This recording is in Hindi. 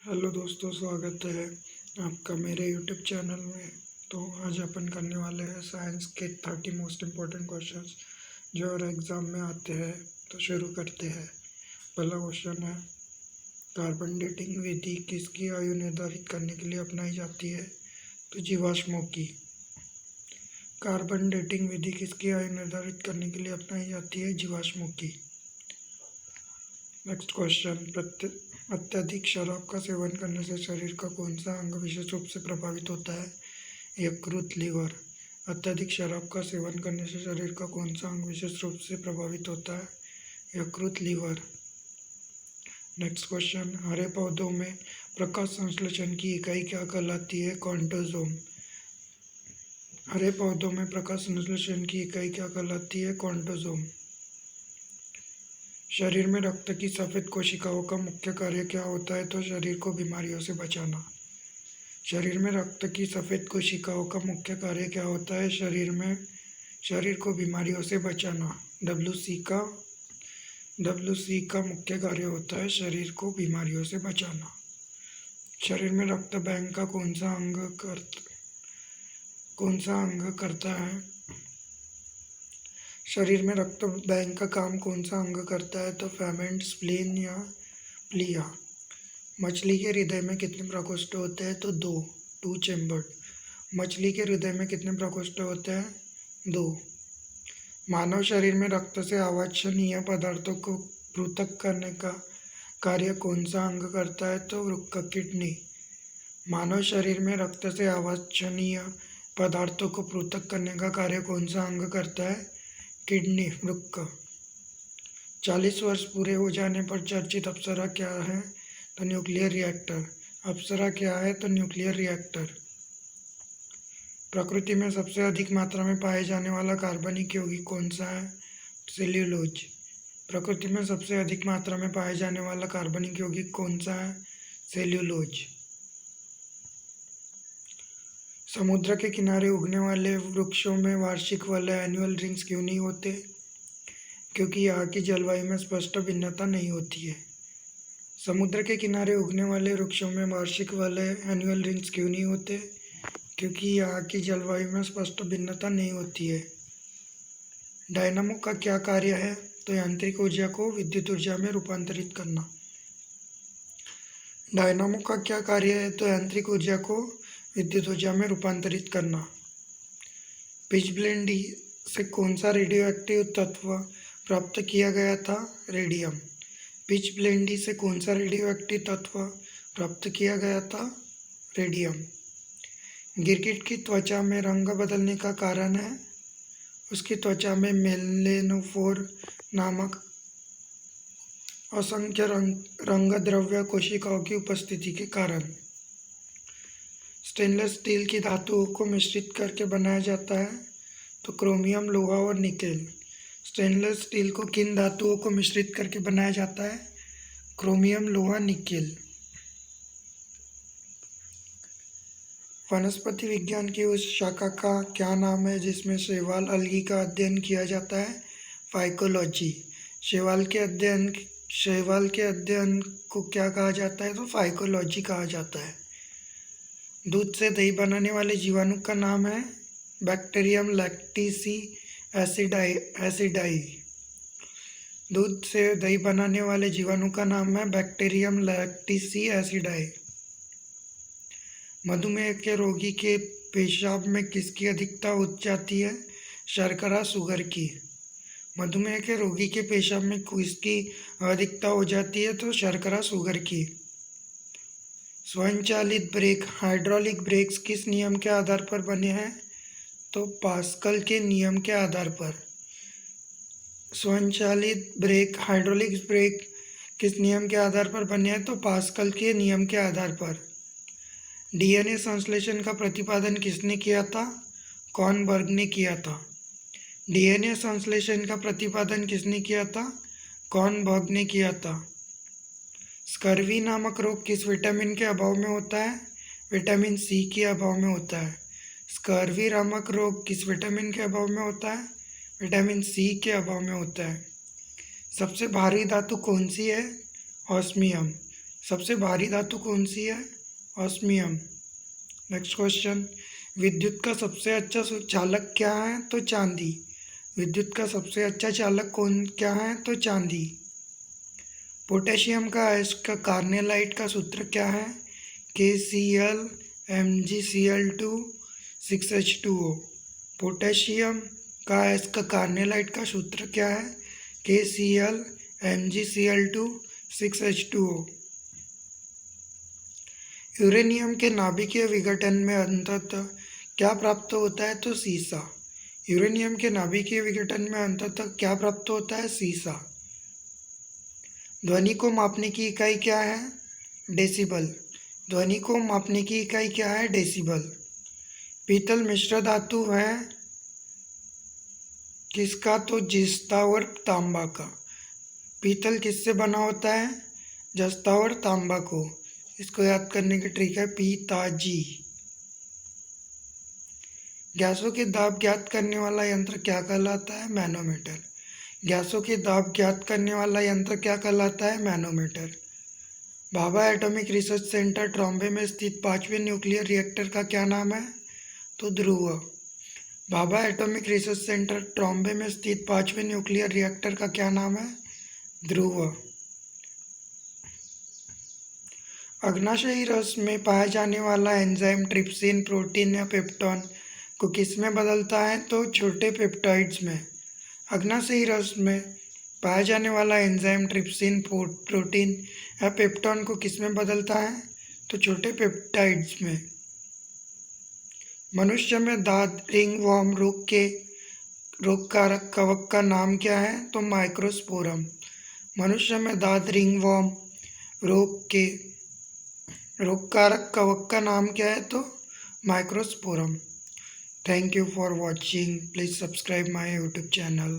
हेलो दोस्तों, स्वागत है आपका मेरे यूट्यूब चैनल में। तो आज अपन करने वाले हैं साइंस के 30 मोस्ट इम्पोर्टेंट क्वेश्चंस जो हर एग्ज़ाम में आते हैं। तो शुरू करते हैं। पहला क्वेश्चन है, कार्बन डेटिंग विधि किसकी आयु निर्धारित करने के लिए अपनाई जाती है? तो जीवाश्मों की। कार्बन डेटिंग विधि किसकी आयु निर्धारित करने के लिए अपनाई जाती है? जीवाश्मों की। नेक्स्ट क्वेश्चन, अत्यधिक शराब का सेवन करने से शरीर का कौन सा अंग विशेष रूप से प्रभावित होता है? यकृत, लीवर। अत्यधिक शराब का सेवन करने से शरीर का कौन सा अंग विशेष रूप से प्रभावित होता है? यकृत, लीवर। नेक्स्ट क्वेश्चन, हरे पौधों में प्रकाश संश्लेषण की इकाई क्या कहलाती है? क्वांटोसोम। हरे पौधों में प्रकाश संश्लेषण की इकाई क्या कहलाती है? क्वांटोसोम। शरीर में रक्त की सफ़ेद कोशिकाओं का मुख्य कार्य क्या होता है? तो शरीर को बीमारियों से बचाना। शरीर में रक्त की सफ़ेद कोशिकाओं का मुख्य कार्य क्या होता है? शरीर को बीमारियों से बचाना। डब्ल्यू सी का मुख्य कार्य होता है शरीर को बीमारियों से बचाना। शरीर में रक्त बैंक का कौन सा अंग करता है? शरीर में रक्त बैंक का काम कौन सा अंग करता है? तो फेमेंट, स्प्लीन या प्लिया। मछली के हृदय में कितने प्रकोष्ठ होते हैं? तो 2 चैम्बर्ड। मछली के हृदय में कितने प्रकोष्ठ होते हैं? 2। मानव शरीर में रक्त से अवांछनीय पदार्थों को पृथक करने का कार्य कौन सा अंग करता है? तो वृक्क, किडनी। मानव शरीर में रक्त से अवांछनीय पदार्थों को पृथक करने का कार्य कौन सा अंग करता है? किडनी, वृक्क। 40 वर्ष पूरे हो जाने पर चर्चित अप्सरा क्या है? तो न्यूक्लियर रिएक्टर। अप्सरा क्या है? तो न्यूक्लियर रिएक्टर। प्रकृति में सबसे अधिक मात्रा में पाए जाने वाला कार्बनिक यौगिक कौन सा है? सेल्यूलोज। प्रकृति में सबसे अधिक मात्रा में पाए जाने वाला कार्बनिक यौगिक कौन सा है? सेल्यूलोज। समुद्र के किनारे उगने वाले वृक्षों में वार्षिक वलय, एनुअल रिंग्स क्यों नहीं होते? क्योंकि यहाँ की जलवायु में स्पष्ट भिन्नता नहीं होती है। समुद्र के किनारे उगने वाले वृक्षों में वार्षिक वलय, एनुअल रिंग्स क्यों नहीं होते? क्योंकि यहाँ की जलवायु में स्पष्ट भिन्नता नहीं होती है। डायनामो का क्या कार्य है? तो यांत्रिक ऊर्जा को विद्युत ऊर्जा में रूपांतरित करना। डायनामो का क्या कार्य है? तो यांत्रिक ऊर्जा को विद्युत ऊर्जा में रूपांतरित करना। पिचब्लेंडी से कौन सा रेडियो एक्टिव तत्व प्राप्त किया गया था? रेडियम। पिचब्लेंडी से कौन सा रेडियो एक्टिव तत्व प्राप्त किया गया था? रेडियम। गिरगिट की त्वचा में रंग बदलने का कारण है? उसकी त्वचा में मेलेनोफोर नामक असंख्य रंग द्रव्य कोशिकाओं की उपस्थिति के कारण। स्टेनलेस स्टील की धातुओं को मिश्रित करके बनाया जाता है? तो क्रोमियम, लोहा और निकेल। स्टेनलेस स्टील को किन धातुओं को मिश्रित करके बनाया जाता है? क्रोमियम, लोहा, निकेल। वनस्पति विज्ञान की उस शाखा का क्या नाम है जिसमें शैवाल अलगी का अध्ययन किया जाता है? फाइकोलॉजी। शैवाल के अध्ययन को क्या कहा जाता है? तो फाइकोलॉजी कहा जाता है। दूध से दही बनाने वाले जीवाणु का नाम है? बैक्टीरियम लैक्टिसी एसिडाई। दूध से दही बनाने वाले जीवाणु का नाम है बैक्टीरियम लैक्टिसी एसिडाई। मधुमेह के रोगी के पेशाब में किसकी अधिकता हो जाती है? शर्करा, शुगर की। मधुमेह के रोगी के पेशाब में किसकी अधिकता हो जाती है? तो शर्करा, शुगर की। स्वयंचालित ब्रेक, हाइड्रोलिक ब्रेक्स किस नियम के आधार पर बने हैं? तो पास्कल के नियम के आधार पर। स्वयंचालित ब्रेक, हाइड्रोलिक ब्रेक किस नियम के आधार पर बने हैं? तो पास्कल के नियम के आधार पर। डीएनए संश्लेषण का प्रतिपादन किसने किया था? कॉर्नबर्ग ने किया था। डीएनए संश्लेषण का प्रतिपादन किसने किया था? कॉर्नबर्ग ने किया था। स्कर्वी नामक रोग किस विटामिन के अभाव में होता है? विटामिन सी के अभाव में होता है। स्कर्वी नामक रोग किस विटामिन के अभाव में होता है? विटामिन सी के अभाव में होता है। सबसे भारी धातु कौन सी है? ऑस्मियम। सबसे भारी धातु कौन सी है? ऑस्मियम। नेक्स्ट क्वेश्चन, विद्युत का सबसे अच्छा चालक क्या है? तो चांदी। विद्युत का सबसे अच्छा चालक कौन क्या है? तो चांदी। पोटेशियम का अयस्क कार्नेलाइट का सूत्र क्या है? KCl MgCl2 6H2O। पोटेशियम का अयस्क कार्नेलाइट का सूत्र क्या है? KCl MgCl2 6H2O। यूरेनियम के नाभिकीय विघटन में अंततः क्या प्राप्त होता है? तो सीसा। यूरेनियम के नाभिकीय विघटन में अंततः क्या प्राप्त होता है? सीसा। ध्वनि को मापने की इकाई क्या है? डेसिबल। ध्वनि को मापने की इकाई क्या है? डेसिबल। पीतल मिश्र धातु है किसका? तो जस्ता और तांबा का। पीतल किससे बना होता है? जस्ता और तांबा को। इसको याद करने की ट्रिक है पिताजी। गैसों के दाब ज्ञात करने वाला यंत्र क्या कहलाता है? मैनोमीटर। गैसों के दाब ज्ञात करने वाला यंत्र क्या कहलाता है? Manometer. Bhabha atomic research centre Trombay में स्थित 5वें न्यूक्लियर रिएक्टर का क्या नाम है? तो Dhruv. Bhabha atomic research centre Trombay में स्थित 5वें न्यूक्लियर रिएक्टर का क्या नाम है? ध्रुव। अग्नाशयी रस में पाया जाने वाला एंजाइम ट्रिप्सिन प्रोटीन या पेप्टोन को किस में बदलता है? तो छोटे पेप्टाइड्स में। अग्नाशयी रस में पाया जाने वाला एंजाइम ट्रिप्सिन प्रोटीन या पेप्टोन को किस में बदलता है? तो छोटे पेप्टाइड्स में। मनुष्य में दाद रिंगवॉर्म रोग कारक कवक का नाम क्या है? तो माइक्रोस्पोरम। मनुष्य में दाद रिंगवॉर्म रोग कारक कवक का नाम क्या है? तो microsporum. Thank you for watching. Please subscribe my YouTube channel.